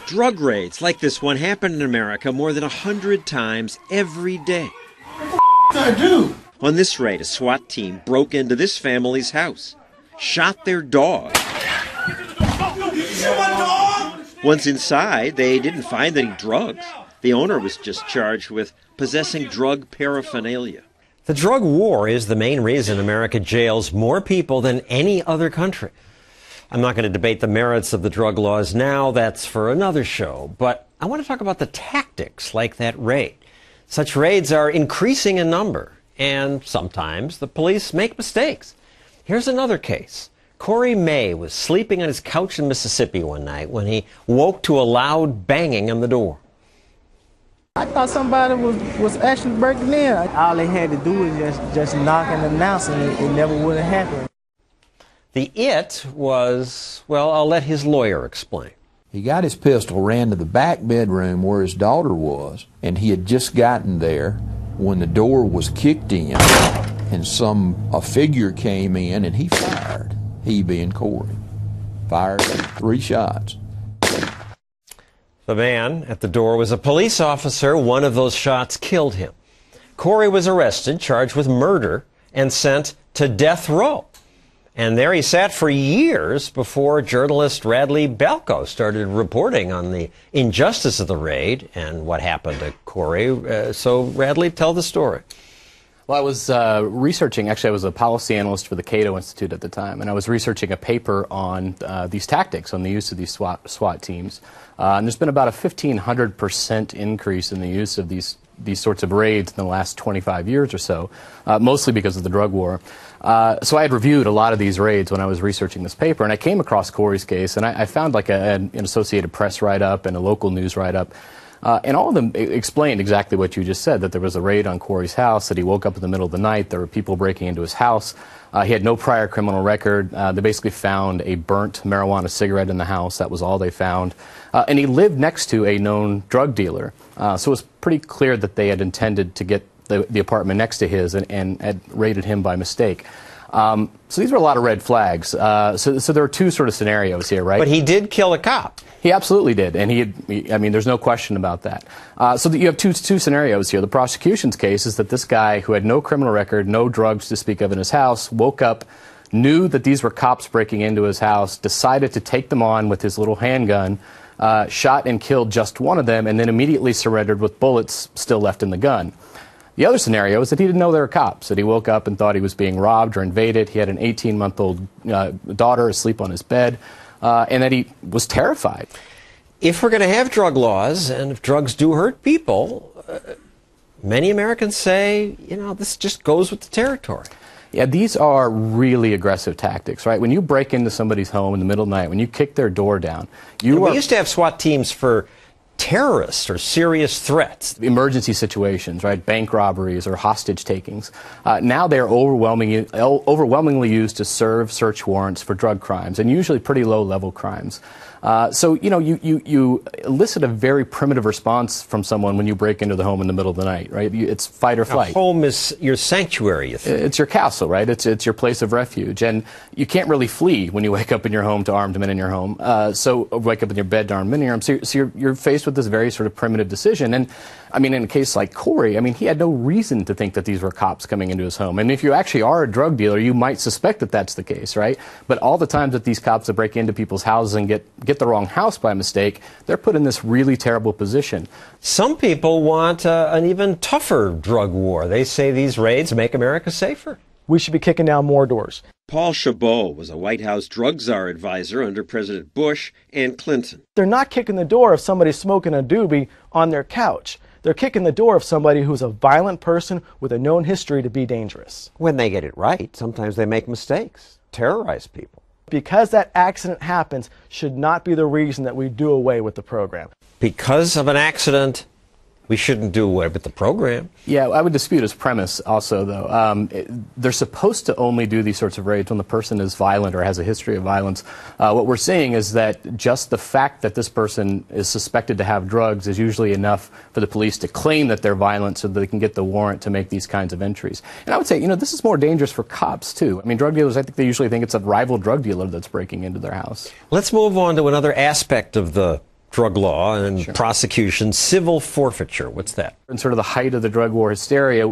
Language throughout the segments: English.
Drug raids like this one happen in America more than 100 times every day. What the f*** did I do? On this raid, a SWAT team broke into this family's house, shot their dog. You shot my dog? Once inside, they didn't find any drugs. The owner was just charged with possessing drug paraphernalia. The drug war is the main reason America jails more people than any other country. I'm not going to debate the merits of the drug laws now. That's for another show. But I want to talk about the tactics like that raid. Such raids are increasing in number, and sometimes the police make mistakes. Here's another case. Corey May was sleeping on his couch in Mississippi one night when he woke to a loud banging on the door. I thought somebody was actually breaking in. All they had to do was just knock and announce, and it never would have happened. The it was, well, I'll let his lawyer explain. He got his pistol, ran to the back bedroom where his daughter was, and he had just gotten there when the door was kicked in, and a figure came in and he fired, he being Corey. Fired 3 shots. The man at the door was a police officer. One of those shots killed him. Corey was arrested, charged with murder, and sent to death row. And there he sat for years before journalist Radley Balko started reporting on the injustice of the raid and what happened to Corey. So, Radley, tell the story. Well, I was researching, actually I was a policy analyst for the Cato Institute at the time, and I was researching a paper on these tactics, on the use of these SWAT teams. And there's been about a 1,500% increase in the use of these sorts of raids in the last 25 years or so, mostly because of the drug war. So I had reviewed a lot of these raids when I was researching this paper, and I came across Corey's case, and I found like an Associated Press write-up and a local news write-up. And all of them explained exactly what you just said, that there was a raid on Corey's house, that he woke up in the middle of the night, there were people breaking into his house. He had no prior criminal record. They basically found a burnt marijuana cigarette in the house. That was all they found. And he lived next to a known drug dealer. So it was pretty clear that they had intended to get the apartment next to his and had raided him by mistake. So these were a lot of red flags. So there are 2 sort of scenarios here, right? But he did kill a cop. He absolutely did, and I mean, there's no question about that. So that you have two scenarios here. The prosecution's case is that this guy who had no criminal record, no drugs to speak of in his house, woke up, knew that these were cops breaking into his house, decided to take them on with his little handgun, shot and killed just one of them, and then immediately surrendered with bullets still left in the gun. The other scenario is that he didn't know they were cops, that he woke up and thought he was being robbed or invaded. He had an 18-month-old daughter asleep on his bed, and that he was terrified. If we're going to have drug laws, and if drugs do hurt people, many Americans say, you know, this just goes with the territory. Yeah, these are really aggressive tactics, right? When you break into somebody's home in the middle of the night, when you kick their door down, we used to have SWAT teams for terrorists or serious threats. Emergency situations, right? Bank robberies or hostage takings. Now they're overwhelmingly used to serve search warrants for drug crimes, and usually pretty low-level crimes. So, you know, you elicit a very primitive response from someone when you break into the home in the middle of the night, right? It's fight or flight. A home is your sanctuary, you think. It's your castle, right? It's your place of refuge. And you can't really flee when you wake up in your home to armed men in your home. So wake up in your bed to armed men in your home. So you're faced with this very sort of primitive decision. And, I mean, in a case like Corey, I mean, he had no reason to think that these were cops coming into his home. And if you actually are a drug dealer, you might suspect that that's the case, right? But all the times that these cops that break into people's houses and get the wrong house by mistake, they're put in this really terrible position. Some people want an even tougher drug war. They say these raids make America safer. We should be kicking down more doors. Paul Chabot was a White House drug czar advisor under President Bush and Clinton. They're not kicking the door if somebody's smoking a doobie on their couch. They're kicking the door of somebody who's a violent person with a known history to be dangerous. When they get it right, sometimes they make mistakes, terrorize people. Because that accident happens should not be the reason that we do away with the program. Because of an accident, we shouldn't do away with the program. Yeah, I would dispute his premise also, though. They're supposed to only do these sorts of raids when the person is violent or has a history of violence. What we're seeing is that just the fact that this person is suspected to have drugs is usually enough for the police to claim that they're violent so that they can get the warrant to make these kinds of entries. And I would say, you know, this is more dangerous for cops, too. I mean, drug dealers, I think they usually think it's a rival drug dealer that's breaking into their house. Let's move on to another aspect of the drug law and prosecution, civil forfeiture. What's that? In sort of the height of the drug war hysteria,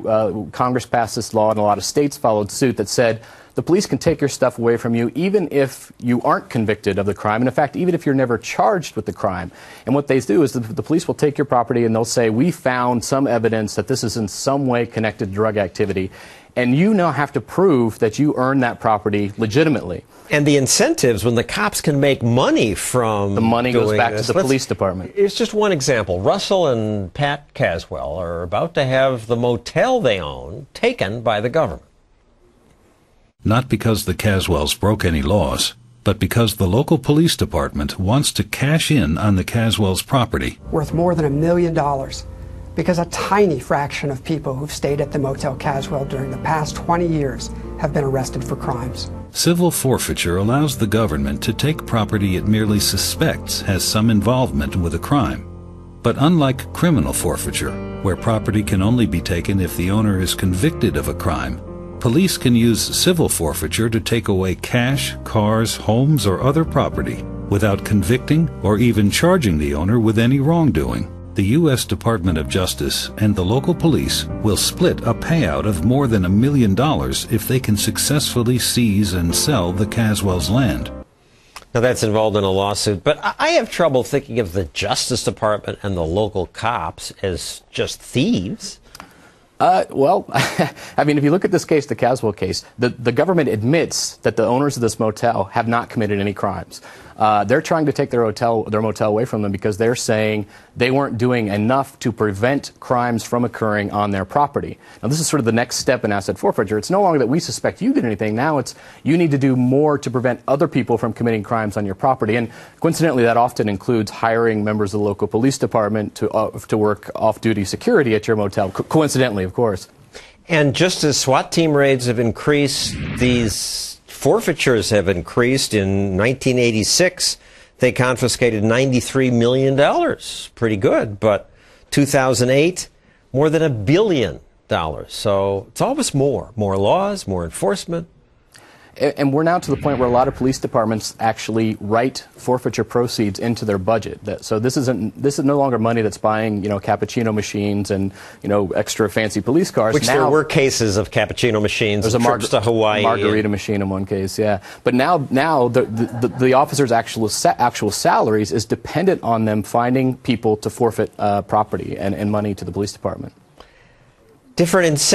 Congress passed this law and a lot of states followed suit that said the police can take your stuff away from you even if you aren't convicted of the crime, and in fact, even if you're never charged with the crime. And what they do is the police will take your property and they'll say, we found some evidence that this is in some way connected to drug activity, and you now have to prove that you earned that property legitimately. And the incentives, when the cops can make money from the money goes back this. to the police department. It's just one example. Russell and Pat Caswell are about to have the motel they own taken by the government. Not because the Caswells broke any laws, but because the local police department wants to cash in on the Caswells' property. Worth more than $1 million, because a tiny fraction of people who've stayed at the Motel Caswell during the past 20 years have been arrested for crimes. Civil forfeiture allows the government to take property it merely suspects has some involvement with a crime. But unlike criminal forfeiture, where property can only be taken if the owner is convicted of a crime, police can use civil forfeiture to take away cash, cars, homes, or other property without convicting or even charging the owner with any wrongdoing. The U.S. Department of Justice and the local police will split a payout of more than $1 million if they can successfully seize and sell the Caswells' land. Now, that's involved in a lawsuit, but I have trouble thinking of the Justice Department and the local cops as just thieves. Well, I mean, if you look at this case, the Caswell case, the government admits that the owners of this motel have not committed any crimes. They're trying to take their motel away from them because they're saying they weren't doing enough to prevent crimes from occurring on their property. Now, this is sort of the next step in asset forfeiture. It's no longer that we suspect you did anything. Now it's you need to do more to prevent other people from committing crimes on your property. And coincidentally, that often includes hiring members of the local police department to work off-duty security at your motel. Coincidentally, of course. And just as SWAT team raids have increased, these forfeitures have increased. In 1986, they confiscated $93 million. Pretty good. But 2008, more than $1 billion. So it's always more. More laws, more enforcement. And we're now to the point where a lot of police departments actually write forfeiture proceeds into their budget. So this is no longer money that's buying, cappuccino machines and, extra fancy police cars. Which there were cases of cappuccino machines. There's trips to Hawaii. Margarita machine in one case, yeah. But now the officers' actual salaries is dependent on them finding people to forfeit property and money to the police department. Different incentives.